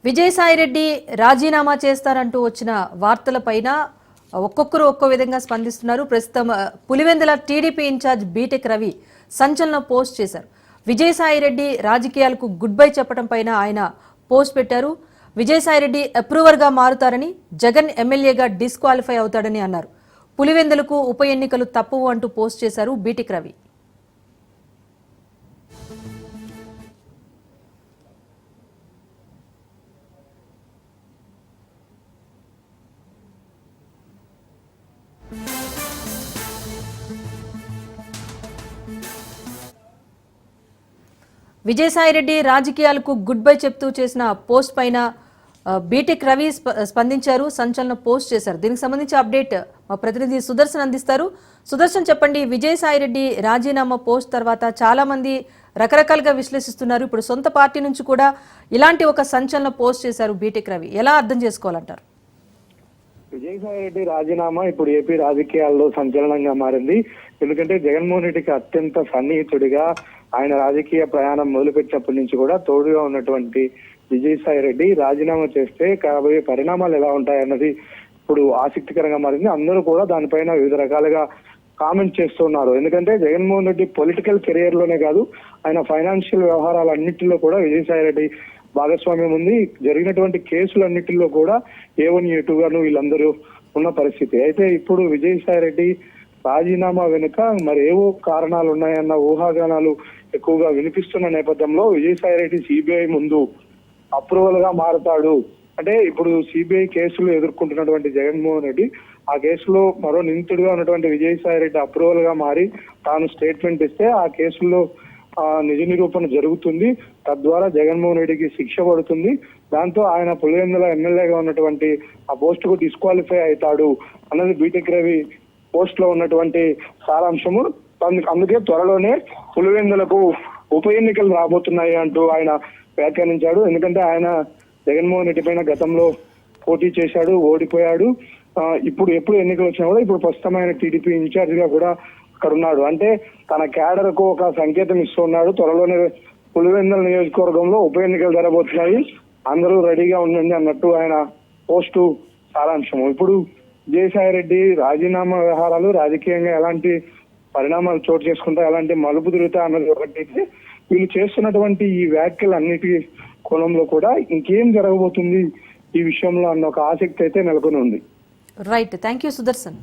విజయసాయిరెడ్డి రాజీనామా చేస్తారంటూ వచ్చిన వార్తలపైన ఒక్కొక్కరు ఒక్కో విధంగా స్పందిస్తున్నారు. ప్రస్తుతం Pulivendula TDP incharge BTech Ravi సంచలన పోస్ట్ చేశారు. విజయసాయిరెడ్డి రాజకీయాలకు గుడ్ బై చెప్పడం పైన ఆయన పోస్ట్ పెట్టారు. విజయసాయిరెడ్డి అప్రూవర్గా మారుతారని, జగన్ ఎమ్మెల్యేగా డిస్క్వాలిఫై అవుతాడని అన్నారు. పులివెందులకు ఉప ఎన్నికలు తప్పువు అంటూ పోస్ట్ చేశారు బీటెక్ రవి. విజయసాయిరెడ్డి రాజకీయాలకు గుడ్ బై చెప్తూ చేసిన పోస్ట్ పైన బీటెక్ రవి స్పందించారు, సంచలన పోస్ట్ చేశారు. దీనికి సంబంధించి అప్డేట్ మా ప్రతినిధి సుదర్శన్ అందిస్తారు. సుదర్శన్, చెప్పండి. విజయసాయిరెడ్డి రాజీనామా పోస్ట్ తర్వాత చాలా మంది రకరకాలుగా విశ్లేషిస్తున్నారు. ఇప్పుడు సొంత పార్టీ నుంచి కూడా ఇలాంటి ఒక సంచలన పోస్ట్ చేశారు బీటెక్ రవి. ఎలా అర్థం చేసుకోవాలంటారు? విజయసాయిరెడ్డి రాజీనామా ఇప్పుడు ఏపీ రాజకీయాల్లో సంచలనంగా మారింది. ఎందుకంటే జగన్మోహన్ రెడ్డికి అత్యంత సన్నిహితుడిగా ఆయన రాజకీయ ప్రయాణం మొదలుపెట్టినప్పటి నుంచి కూడా తోడుగా ఉన్నటువంటి విజయసాయిరెడ్డి రాజీనామా చేస్తే కాబోయే పరిణామాలు ఎలా ఉంటాయన్నది ఇప్పుడు ఆసక్తికరంగా మారింది. అందరూ కూడా దానిపైన వివిధ రకాలుగా కామెంట్ చేస్తున్నారు. ఎందుకంటే జగన్మోహన్ రెడ్డి పొలిటికల్ కెరియర్ లోనే కాదు, ఆయన ఫైనాన్షియల్ వ్యవహారాలన్నింటిలో కూడా విజయసాయిరెడ్డి భాగస్వామ్యం ఉంది. జరిగినటువంటి కేసులన్నింటిలో కూడా A1 A2 గాను వీళ్ళందరూ ఉన్న పరిస్థితి. అయితే ఇప్పుడు విజయసాయిరెడ్డి రాజీనామా వెనుక మరి ఏవో కారణాలు ఉన్నాయన్న ఊహాగానాలు ఎక్కువగా వినిపిస్తున్న నేపథ్యంలో విజయసాయిరెడ్డి సిబిఐ ముందు అప్రూవల్ గా మారతాడు. అంటే ఇప్పుడు సిబిఐ కేసులు ఎదుర్కొంటున్నటువంటి జగన్మోహన్ రెడ్డి ఆ కేసులో మరో నిందితుడిగా ఉన్నటువంటి విజయసాయిరెడ్డి అప్రూవల్ గా మారి తాను స్టేట్మెంట్ ఇస్తే ఆ కేసుల్లో నిజ నిరూపణ జరుగుతుంది. తద్వారా జగన్మోహన్ రెడ్డికి శిక్ష పడుతుంది. దాంతో ఆయన పులివెందుల ఎమ్మెల్యేగా ఉన్నటువంటి ఆ పోస్ట్ కు డిస్క్వాలిఫై అవుతాడు అన్నది బీటెక్ రవి పోస్ట్ లో ఉన్నటువంటి సారాంశము. అందుకే త్వరలోనే పులివెందులకు ఉప ఎన్నికలు రాబోతున్నాయి అంటూ ఆయన వ్యాఖ్యానించాడు. ఎందుకంటే ఆయన జగన్మోహన్ రెడ్డి పైన గతంలో పోటీ చేశాడు, ఓడిపోయాడు. ఇప్పుడు ఎప్పుడు ఎన్నికలు వచ్చినా కూడా ఇప్పుడు ప్రస్తుతం ఆయన టీడీపీ ఇన్ఛార్జ్ గా కూడా అక్కడ ఉన్నాడు. అంటే తన క్యాడర్ కు ఒక సంకేతం ఇస్తున్నాడు. త్వరలోనే పులివెందుల నియోజకవర్గంలో ఉప ఎన్నికలు జరగబోతున్నాయి, అందరూ రెడీగా ఉండండి అన్నట్టు ఆయన పోస్టు సారాంశం. ఇప్పుడు విజయసాయిరెడ్డి రాజీనామా వ్యవహారాలు రాజకీయంగా ఎలాంటి పరిణామాలు చోటు చేసుకుంటాయి, ఎలాంటి మలుపు తిరుగుతాయి అన్నది ఒకటైతే, వీళ్ళు చేస్తున్నటువంటి ఈ వ్యాఖ్యలు అన్నిటి కోణంలో కూడా ఇంకేం జరగబోతుంది ఈ విషయంలో అన్న ఒక ఆసక్తి అయితే నెలకొని ఉంది. Right, thank you Sudarshan.